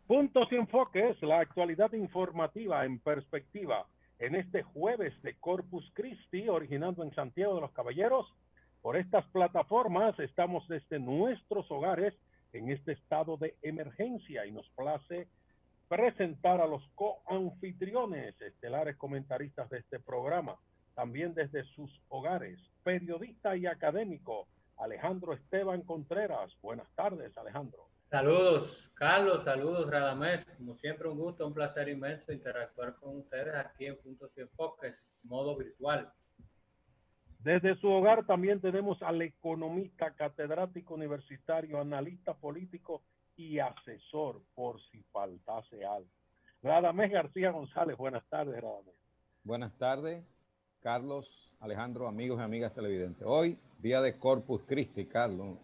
Puntos y enfoques, la actualidad informativa en perspectiva en este jueves de Corpus Christi, originando en Santiago de los Caballeros. Por estas plataformas estamos desde nuestros hogares en este estado de emergencia y nos place presentar a los coanfitriones, estelares comentaristas de este programa, también desde sus hogares, periodista y académico Alejandro Esteban Contreras. Buenas tardes, Alejandro. Saludos, Carlos, saludos, Radamés. Como siempre, un gusto, un placer inmenso interactuar con ustedes aquí en Puntos y Enfoques, modo virtual. Desde su hogar también tenemos al economista, catedrático universitario, analista político y asesor por si faltase algo. Radamés García González, buenas tardes, Radamés. Buenas tardes, Carlos, Alejandro, amigos y amigas televidentes. Hoy, día de Corpus Christi, Carlos,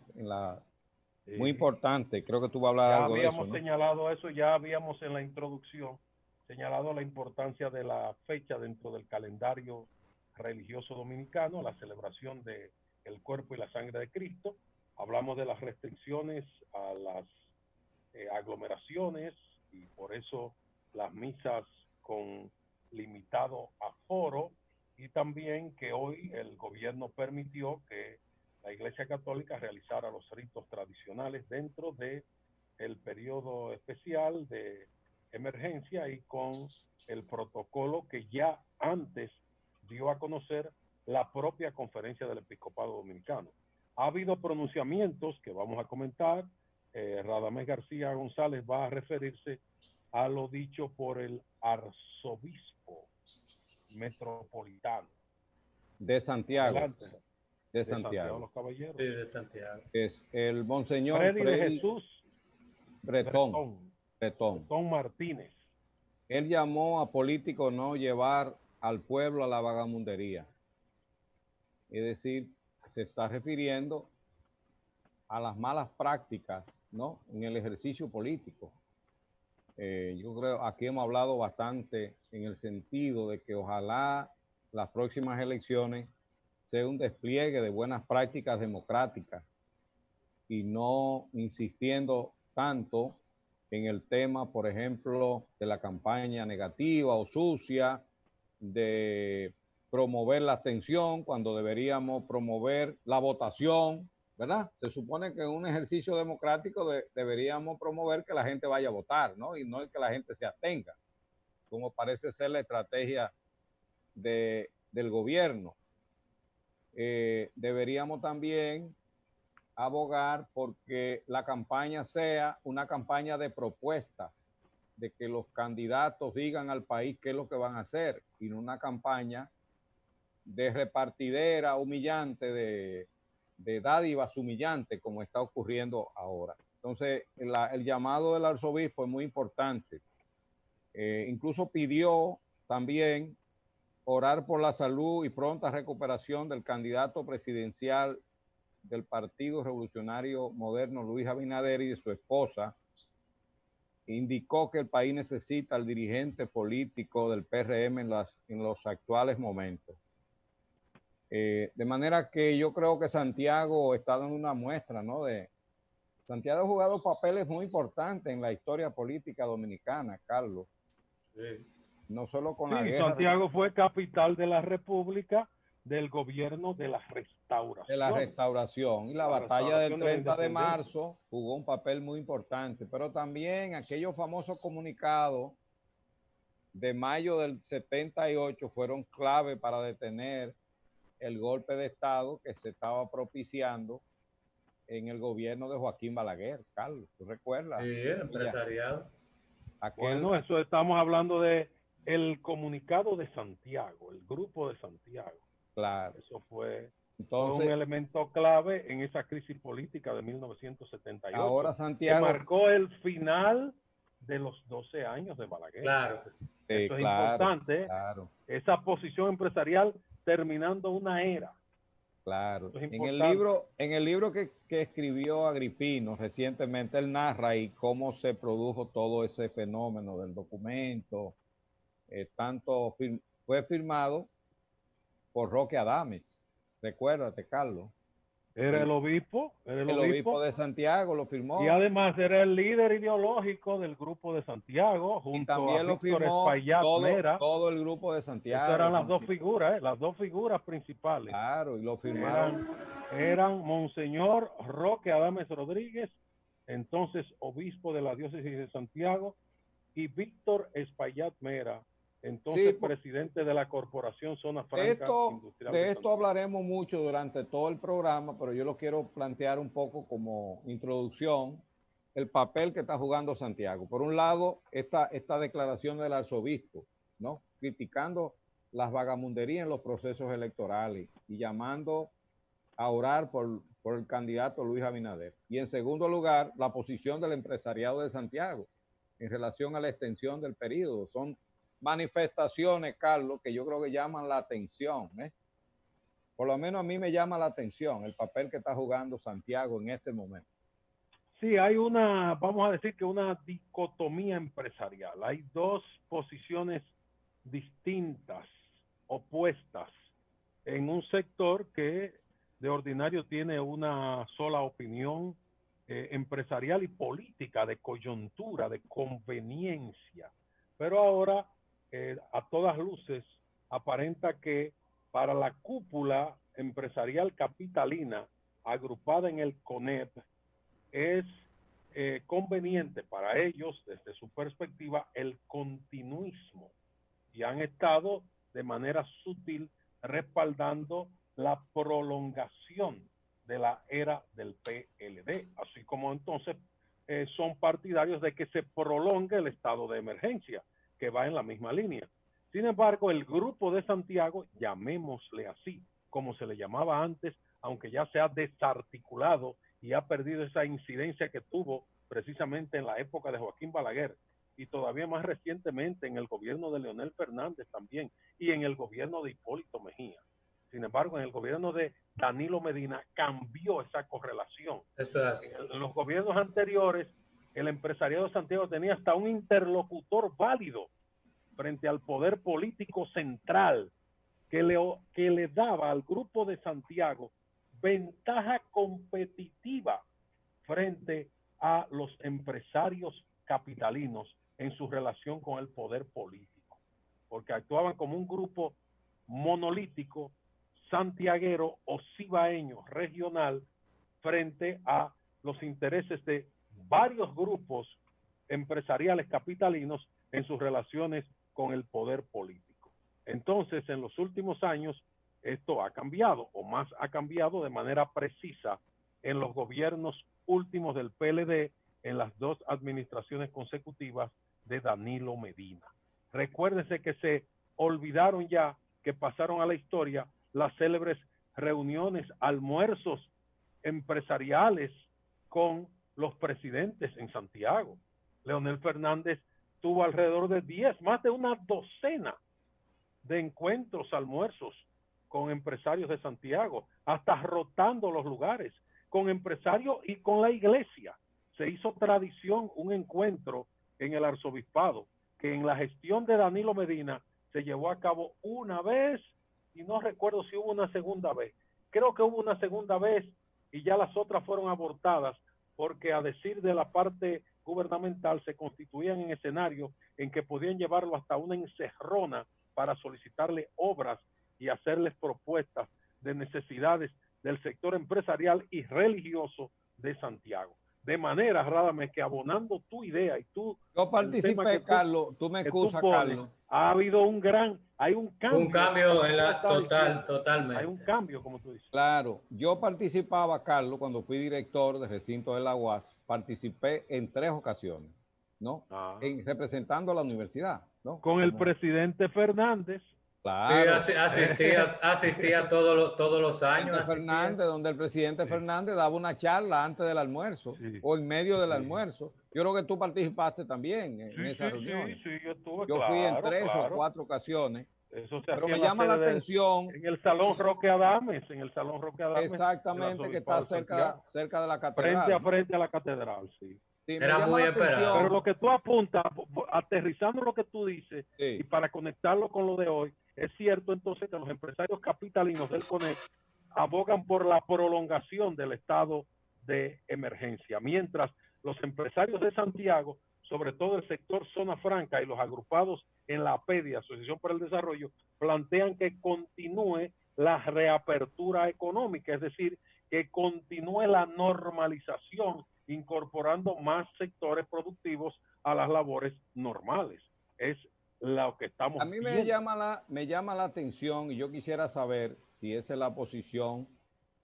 muy importante, creo que tú vas a hablar algo de eso, ¿no? Ya habíamos señalado eso, ya habíamos en la introducción señalado la importancia de la fecha dentro del calendario religioso dominicano, la celebración de el cuerpo y la sangre de Cristo. Hablamos de las restricciones a las aglomeraciones y por eso las misas con limitado aforo, y también que hoy el gobierno permitió que la Iglesia Católica realizara los ritos tradicionales dentro de el periodo especial de emergencia y con el protocolo que ya antes dio a conocer la propia Conferencia del Episcopado Dominicano. Ha habido pronunciamientos que vamos a comentar. Radamés García González va a referirse a lo dicho por el arzobispo metropolitano de Santiago. Adelante. De Santiago. Los Caballeros. Sí, de Santiago. Es el monseñor Freddy de Jesús Bretón Martínez. Él llamó a políticos no llevar al pueblo a la vagamundería. Es decir, se está refiriendo a las malas prácticas, ¿no?, en el ejercicio político. Yo creo aquí hemos hablado bastante en el sentido de que ojalá las próximas elecciones sea un despliegue de buenas prácticas democráticas y no insistiendo tanto en el tema, por ejemplo, de la campaña negativa o sucia, de promover la abstención cuando deberíamos promover la votación, ¿verdad? Se supone que en un ejercicio democrático deberíamos promover que la gente vaya a votar, ¿no? Y no que la gente se abstenga, como parece ser la estrategia del gobierno. Deberíamos también abogar porque la campaña sea una campaña de propuestas, de que los candidatos digan al país qué es lo que van a hacer, y no una campaña de repartidera humillante, de dádivas humillantes, como está ocurriendo ahora. Entonces, el llamado del arzobispo es muy importante. Incluso pidió también orar por la salud y pronta recuperación del candidato presidencial del Partido Revolucionario Moderno, Luis Abinader, y de su esposa. Indicó que el país necesita al dirigente político del PRM en los actuales momentos. De manera que yo creo que Santiago está dando una muestra, ¿no? Santiago ha jugado papeles muy importantes en la historia política dominicana, Carlos. Sí. No solo con la guerra. Santiago fue capital de la República del gobierno de la restauración. De la restauración. Y la batalla del 30 de marzo jugó un papel muy importante. Pero también aquellos famosos comunicados de mayo del 78 fueron clave para detener el golpe de Estado que se estaba propiciando en el gobierno de Joaquín Balaguer. Carlos, ¿tú recuerdas? Sí, el empresariado. Bueno, eso estamos hablando de el comunicado de Santiago, el grupo de Santiago. Claro. Eso fue un elemento clave en esa crisis política de 1978. Ahora Santiago, que marcó el final de los 12 años de Balaguer. Claro. Eso es importante. Claro. Esa posición empresarial terminando una era. Claro. En el libro que escribió Agripino recientemente, él narra ahí cómo se produjo todo ese fenómeno del documento. Fue firmado por Roque Adames. Recuérdate, Carlos. Era el obispo, el obispo de Santiago lo firmó. Y además era el líder ideológico del grupo de Santiago, Y junto también a lo Víctor firmó Espaillat Mera. todo el grupo de Santiago. Esas eran las dos figuras principales. Claro, y lo firmaron. Eran Monseñor Roque Adames Rodríguez, entonces obispo de la diócesis de Santiago, y Víctor Espaillat Mera, entonces presidente de la Corporación Zona Franca Industrial. De esto hablaremos mucho durante todo el programa, pero yo lo quiero plantear un poco como introducción, el papel que está jugando Santiago. Por un lado, esta declaración del arzobispo, ¿no? Criticando las vagamunderías en los procesos electorales y llamando a orar por el candidato Luis Abinader. Y en segundo lugar, la posición del empresariado de Santiago en relación a la extensión del periodo. Son manifestaciones, Carlos, que yo creo que llaman la atención, ¿eh? Por lo menos a mí me llama la atención el papel que está jugando Santiago en este momento. Sí, hay vamos a decir que una dicotomía empresarial. Hay dos posiciones distintas, opuestas, en un sector que de ordinario tiene una sola opinión empresarial y política, de coyuntura, de conveniencia. Pero ahora, a todas luces, aparenta que para la cúpula empresarial capitalina agrupada en el CONEP, es conveniente para ellos, desde su perspectiva, el continuismo, y han estado de manera sutil respaldando la prolongación de la era del PLD, así como entonces son partidarios de que se prolongue el estado de emergencia, que va en la misma línea. Sin embargo, el grupo de Santiago, llamémosle así, como se le llamaba antes, aunque ya se ha desarticulado y ha perdido esa incidencia que tuvo precisamente en la época de Joaquín Balaguer y todavía más recientemente en el gobierno de Leonel Fernández también y en el gobierno de Hipólito Mejía. Sin embargo, en el gobierno de Danilo Medina cambió esa correlación. Eso es. En los gobiernos anteriores, el empresariado de Santiago tenía hasta un interlocutor válido frente al poder político central que le daba al grupo de Santiago ventaja competitiva frente a los empresarios capitalinos en su relación con el poder político, porque actuaban como un grupo monolítico, santiaguero o cibaeño regional frente a los intereses de varios grupos empresariales capitalinos en sus relaciones con el poder político. Entonces, en los últimos años, esto ha cambiado, o más ha cambiado de manera precisa en los gobiernos últimos del PLD, en las dos administraciones consecutivas de Danilo Medina. Recuérdense que se olvidaron ya, que pasaron a la historia las célebres reuniones, almuerzos empresariales con los presidentes en Santiago. Leonel Fernández tuvo alrededor de 10, más de una docena de encuentros, almuerzos con empresarios de Santiago, hasta rotando los lugares, con empresarios y con la iglesia. Se hizo tradición un encuentro en el arzobispado, que en la gestión de Danilo Medina se llevó a cabo una vez, y no recuerdo si hubo una segunda vez. Creo que hubo una segunda vez y ya las otras fueron abortadas, porque a decir de la parte gubernamental se constituían en escenarios en que podían llevarlo hasta una encerrona para solicitarle obras y hacerles propuestas de necesidades del sector empresarial y religioso de Santiago. De manera, Radamés, que abonando tu idea y tú... Yo participé, Carlos, tú me excusas, Carlos. Ha habido hay un cambio. Un cambio en la totalmente. Hay un cambio, como tú dices. Claro, yo participaba, Carlos, cuando fui director de recinto de la UAS, participé en 3 ocasiones, ¿no? Representando a la universidad, ¿no? Con el presidente Fernández. Claro. Sí, asistía todos los años. Fernández, donde el presidente Fernández daba una charla antes del almuerzo o en medio del almuerzo. Yo creo que tú participaste también en esa reunión. Sí, yo estuve. Yo fui en 3 o 4 ocasiones. Eso pero me llama la atención. En el Salón Roque Adames, Exactamente, que está cerca de la catedral. Frente a la catedral, sí. Sí, era muy esperado. Pero lo que tú apuntas, aterrizando lo que tú dices, y para conectarlo con lo de hoy, es cierto entonces que los empresarios capitalinos del CONEP abogan por la prolongación del estado de emergencia, mientras los empresarios de Santiago, sobre todo el sector Zona Franca y los agrupados en la APEDI, Asociación para el Desarrollo, plantean que continúe la reapertura económica, es decir, que continúe la normalización, incorporando más sectores productivos a las labores normales. Es lo que estamos A mí viendo. me llama la atención, y yo quisiera saber si esa es la posición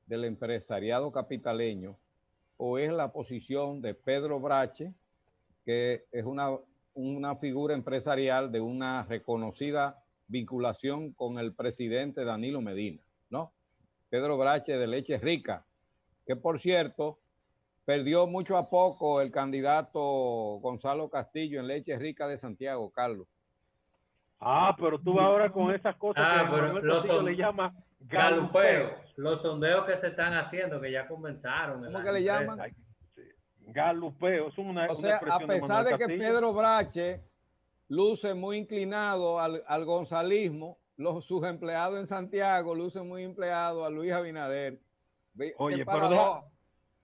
del empresariado capitaleño o es la posición de Pedro Brache, que es una figura empresarial de una reconocida vinculación con el presidente Danilo Medina, ¿no? Pedro Brache de Leche Rica, que por cierto perdió mucho a poco el candidato Gonzalo Castillo en Leche Rica de Santiago, Carlos. Ah, pero tú ahora con esas cosas que pero Manuel Castillo le llama galupeo. Los sondeos que se están haciendo, que ya comenzaron. ¿Cómo que le llaman? Galupeo, es una a pesar de que Pedro Brache luce muy inclinado al gonzalismo, sus empleados en Santiago lucen muy empleados a Luis Abinader. Oye,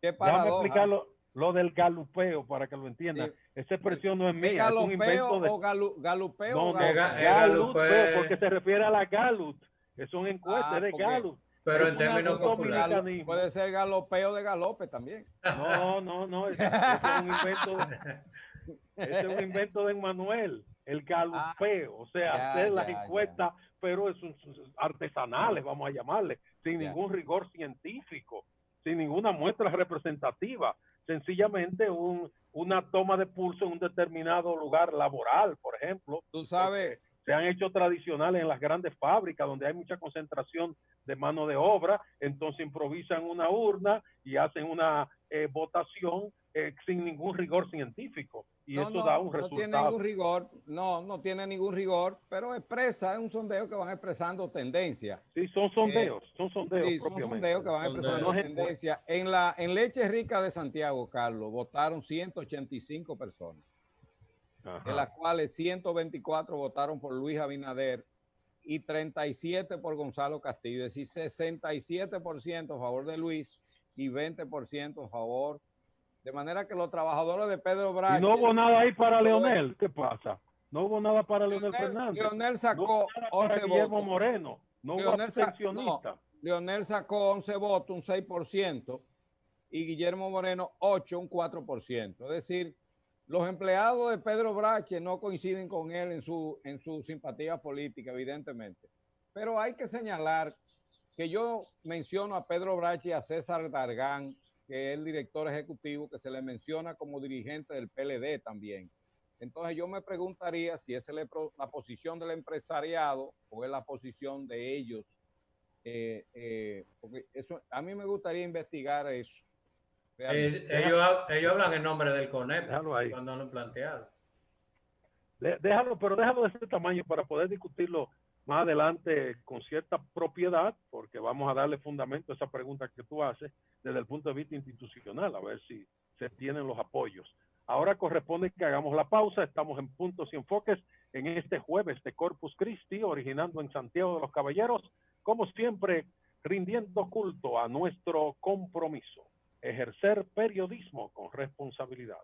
qué déjame explicar lo del galupeo para que lo entiendan. Sí. Esa expresión no es mía, ¿Es es un invento de... galupeo No, o galupeo? galupeo, porque se refiere a la Galut. Es una encuesta de Galut. Pero en términos populares. Puede ser galopeo de galope también. No, ese es un invento ese es un invento de Emmanuel, el galupeo, o sea, hacer las encuestas, pero es artesanales, vamos a llamarle, sin ningún rigor científico, sin ninguna muestra representativa, sencillamente una toma de pulso en un determinado lugar laboral, por ejemplo. Tú sabes, se han hecho tradicionales en las grandes fábricas donde hay mucha concentración de mano de obra, entonces improvisan una urna y hacen una votación sin ningún rigor científico y eso da un resultado. No tiene ningún rigor, no tiene ningún rigor, pero expresa, es un sondeo que van expresando tendencias. Sí, son sondeos, sí, son sondeos que van expresando tendencias. En Leche Rica de Santiago, Carlos, votaron 185 personas. Ajá. De las cuales 124 votaron por Luis Abinader y 37 por Gonzalo Castillo, es decir, 67% a favor de Luis y 20% a favor, de manera que los trabajadores de Pedro Brache... ¿Y no hubo nada ahí para Leonel? ¿Qué pasa? No hubo nada para Leonel Fernández. Leonel sacó no 11 votos. Guillermo Moreno, no hubo abstencionista. Leonel sacó 11 votos, un 6%, y Guillermo Moreno 8, un 4%. Es decir, los empleados de Pedro Brache no coinciden con él en su simpatía política, evidentemente. Pero hay que señalar que yo menciono a Pedro Brache y a César Dargán, que es el director ejecutivo, que se le menciona como dirigente del PLD también. Entonces yo me preguntaría si esa es la posición del empresariado o es la posición de ellos. Porque eso, a mí me gustaría investigar eso. Ellos hablan en nombre del CONEP cuando lo han planteado. Déjalo de ese tamaño para poder discutirlo más adelante con cierta propiedad, porque vamos a darle fundamento a esa pregunta que tú haces desde el punto de vista institucional, a ver si se tienen los apoyos. Ahora corresponde que hagamos la pausa, estamos en Puntos y Enfoques en este jueves de Corpus Christi, originando en Santiago de los Caballeros, como siempre, rindiendo culto a nuestro compromiso. Ejercer periodismo con responsabilidad.